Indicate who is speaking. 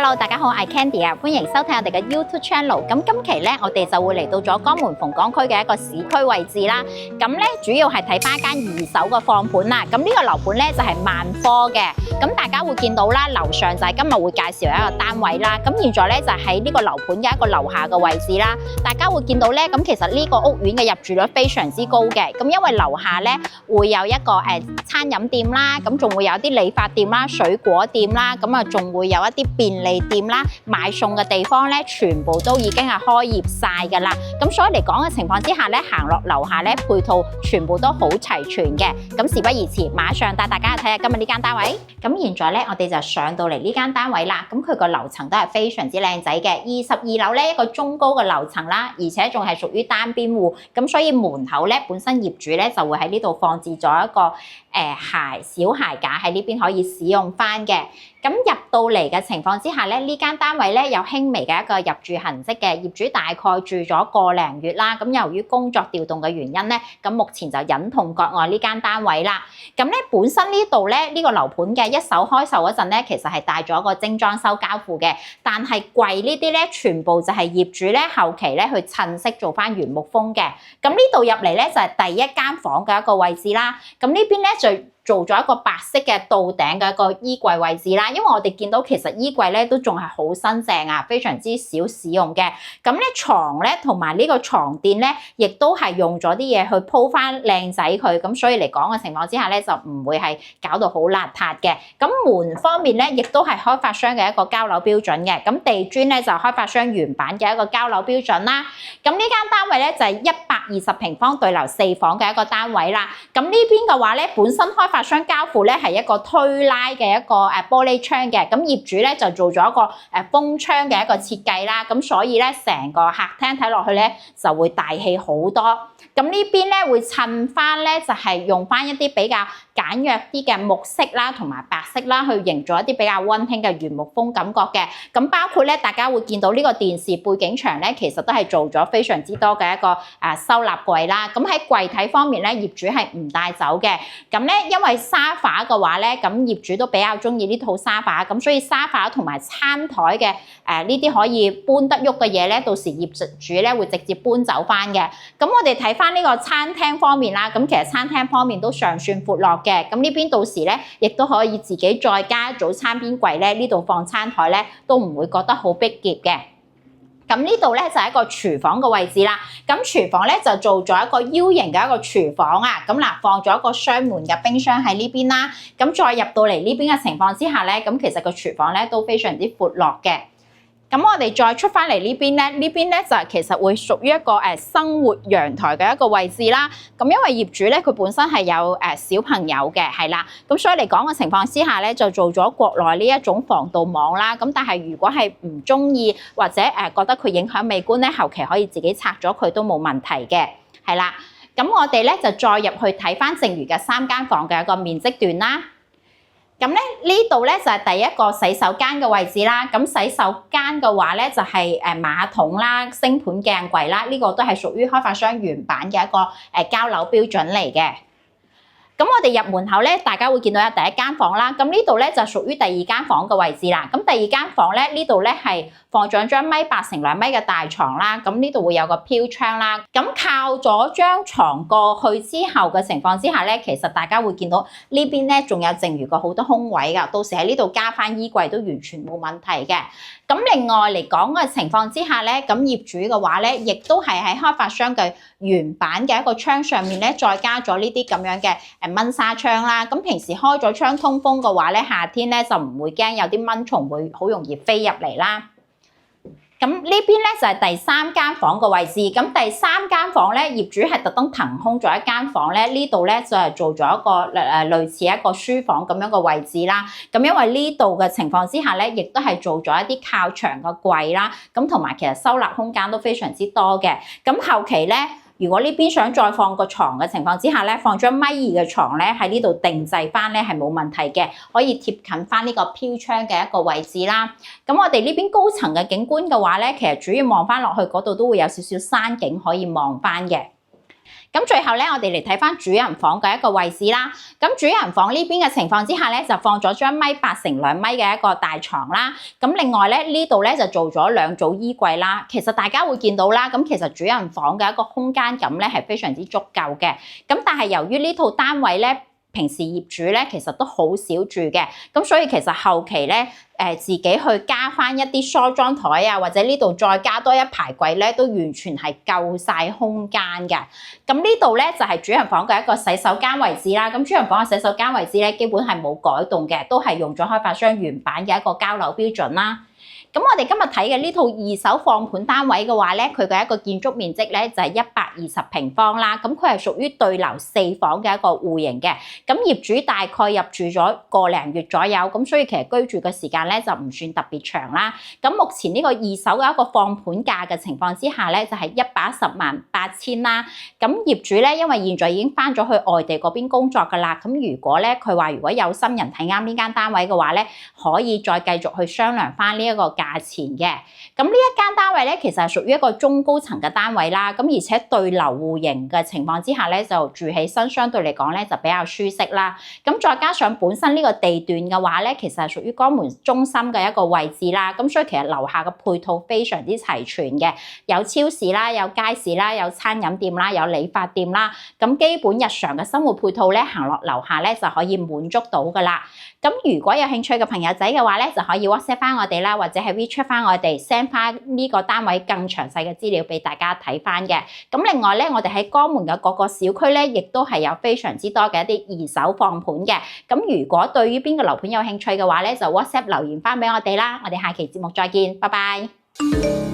Speaker 1: Hello， 大家好，我係 Candy 啊，歡迎收睇我哋嘅 YouTube channel。咁今期咧，我哋就會嚟到咗江門鳳崗區嘅一個市區位置啦。咁咧，主要係睇翻一間二手嘅放盤啦。咁呢個樓盤咧就係萬科嘅。咁大家會見到啦，樓上就係今日會介紹一個單位啦。咁現在咧就喺呢個樓盤嘅一個樓下嘅位置啦。大家會見到咧，咁其實呢個屋苑嘅入住率非常之高嘅。咁因為樓下咧會有一個餐飲店啦，咁仲會有啲理髮店啦、水果店啦，咁啊仲會有一啲便利店啦、買餸嘅地方咧，全部都已經係開業晒㗎啦。咁所以嚟講嘅情況之下咧，行落樓下咧，配套全部都好齊全嘅。咁事不宜遲，馬上帶大家去睇下今日呢間單位。咁現在咧，我哋就上到嚟呢間單位啦。咁佢個樓層都係非常之靚仔嘅，22樓咧一個中高嘅樓層啦，而且仲係屬於單邊戶。咁所以門口咧本身業主咧就會喺呢度放置咗一個小鞋架喺呢邊可以使用翻嘅。咁入到嚟嘅情況之下咧，呢間單位咧有輕微嘅一個入住痕跡嘅，業主大概住咗個零月啦。咁由於工作調動嘅原因咧，咁目前就忍痛割愛呢間單位啦。咁咧本身呢度咧呢個樓盤嘅一手開售嗰陣咧，其實係帶咗個精裝修交付嘅，但係櫃呢啲咧全部就係業主咧後期咧去襯色做翻原木風嘅。咁呢度入嚟咧就係第一間房嘅一個位置啦。咁呢邊咧就做咗一個白色嘅到頂嘅一個衣櫃位置啦，因為我哋見到其實衣櫃咧都仲係好新淨啊，非常之少使用嘅。咁咧床咧同埋呢個床墊咧，亦都係用咗啲嘢去鋪翻靚仔佢，咁所以嚟講嘅情況之下咧，就唔會係搞到好邋遢嘅。咁門方面咧，亦都係開發商嘅一個交樓標準嘅。咁地磚咧就開發商原版嘅一個交樓標準啦。咁呢間單位咧就係120平方對樓4房嘅一個單位啦。咁呢邊嘅話咧，本身開發商交付咧係一個推拉嘅一個玻璃窗嘅，咁業主咧就做咗一個風窗嘅一個設計啦，咁所以咧成個客廳睇落去咧就會大氣好多。咁呢邊咧會襯翻咧就係用翻一啲比較簡約啲嘅木色啦同埋白色啦，去營造一啲比較溫馨嘅原木風感覺嘅。咁包括咧大家會見到呢個電視背景牆咧，其實都係做咗非常之多嘅一個收納櫃啦。咁喺櫃體方面咧，業主係唔帶走嘅。咁咧因為沙發嘅話咧，咁業主都比較中意呢套沙發，咁所以沙發同埋餐台嘅呢啲可以搬得喐嘅嘢咧，到時業主咧會直接搬走翻嘅。咁我哋睇翻呢個餐廳方面啦，咁其實餐廳方面都尚算闊落嘅。咁呢邊到時咧，亦都可以自己再加一組餐邊櫃咧，呢度放餐台咧都唔會覺得好逼仄嘅。咁呢度咧就係一個廚房嘅位置啦。咁廚房咧就做咗一個 U 型嘅一個廚房啊。咁嗱，放咗一個雙門嘅冰箱喺呢邊啦。咁再入到嚟呢邊嘅情況之下咧，咁其實個廚房咧都非常之闊落嘅。咁我哋再出翻嚟呢邊咧，呢邊咧就其實會屬於一個生活陽台嘅一個位置啦。咁因為業主咧佢本身係有小朋友嘅，係啦。咁所以嚟講嘅情況之下咧，就做咗國內呢一種防盜網啦。咁但係如果係唔中意或者覺得佢影響美觀咧，後期可以自己拆咗佢都冇問題嘅，係啦。咁我哋咧就再入去睇翻剩餘嘅3間房嘅一個面積段啦。咁咧呢度咧就係第一個洗手間嘅位置啦。咁洗手間嘅話咧就係馬桶啦、星盤鏡櫃啦，呢個都係屬於開發商原版嘅一個交樓標準嚟嘅。咁我哋入門口咧，大家會見到有第一間房啦。咁呢度咧就屬於第二間房嘅位置啦。咁第二間房咧，呢度咧係放咗張1.8乘2米嘅大床啦。咁呢度會有個飄窗啦。咁靠咗張床過去之後嘅情況之下咧，其實大家會見到呢邊咧仲有剩餘個好多空位㗎。到時喺呢度加翻衣櫃都完全冇問題嘅。咁另外嚟講嘅情況之下咧，咁業主嘅話咧，亦都係喺開發商嘅原版嘅一個窗上面咧，再加咗呢啲咁樣嘅蚊紗窗啦。咁平時開咗窗通風嘅話咧，夏天咧就唔會驚有啲蚊蟲會好容易飛入嚟啦。咁呢邊咧就係第3間房嘅位置。咁第3間房咧，業主係特登騰空咗一間房咧，呢度咧就係做咗一個類似一個書房咁樣嘅位置啦。咁因為呢度嘅情況之下咧，亦都係做咗一啲靠牆嘅櫃啦。咁同埋其實收納空間都非常之多嘅。咁後期咧，如果呢邊想再放個床嘅情況之下咧，放張1.2米嘅床咧喺呢度定製翻咧係冇問題嘅，可以貼近翻呢個飄窗嘅一個位置啦。咁我哋呢邊高層嘅景觀嘅話咧，其實主要望翻落去嗰度都會有少少山景可以望翻嘅。咁最後咧，我哋嚟睇翻主人房嘅一個位置啦。咁主人房呢邊嘅情況之下咧，就放咗張1.8乘2米嘅一個大床啦。咁另外咧，呢度咧就做咗2組衣櫃啦。其實大家會見到啦，咁其實主人房嘅一個空間感咧係非常之足夠嘅。咁但係由於呢套單位咧，平時業主咧其實都好少住嘅，咁所以其實後期咧自己去加翻一啲梳妝台啊，或者呢度再加多一排櫃咧，都完全係夠晒空間嘅。咁呢度咧就係主人房嘅一個洗手間位置啦。咁主人房嘅洗手間位置咧，基本係冇改動嘅，都係用咗開發商原版嘅一個交樓標準啦。咁我哋今日睇嘅呢套二手放盤單位嘅話咧，佢嘅一個建築面積咧就係120平方啦。咁佢係屬於對流4房嘅一個戶型嘅。咁業主大概入住咗個零月左右，咁所以其實居住嘅時間咧就唔算特別長啦。咁目前呢個二手嘅一個放盤價嘅情況之下咧，就係118,000啦。咁業主咧因為現在已經翻咗去外地嗰邊工作㗎啦，咁如果咧佢話如果有心人睇啱呢間單位嘅話咧，可以再繼續去商量翻呢一個價錢嘅。咁呢一間單位咧，其實係屬於一個中高層嘅單位啦。咁而且對流戶型嘅情況之下咧，就住起身相對嚟講咧就比較舒適啦。咁再加上本身呢個地段嘅話咧，其實係屬於江門中心嘅一個位置啦。咁所以其實樓下嘅配套非常之齊全嘅，有超市啦，有街市啦，有餐飲店啦，有理髮店啦。咁基本日常嘅生活配套咧，行落樓下咧就可以滿足到噶啦。咁如果有興趣嘅朋友仔嘅話咧，就可以 WhatsApp 翻我哋啦，或者係 WeChat 翻我哋 send 翻呢個單位更詳細嘅資料俾大家睇翻嘅。咁另外咧，我哋喺江門嘅各個小區咧，亦都係有非常之多嘅一啲二手放盤嘅。咁如果對於邊個樓盤有興趣嘅話咧，就 WhatsApp 留言翻俾我哋啦。我哋下期節目再見，拜拜。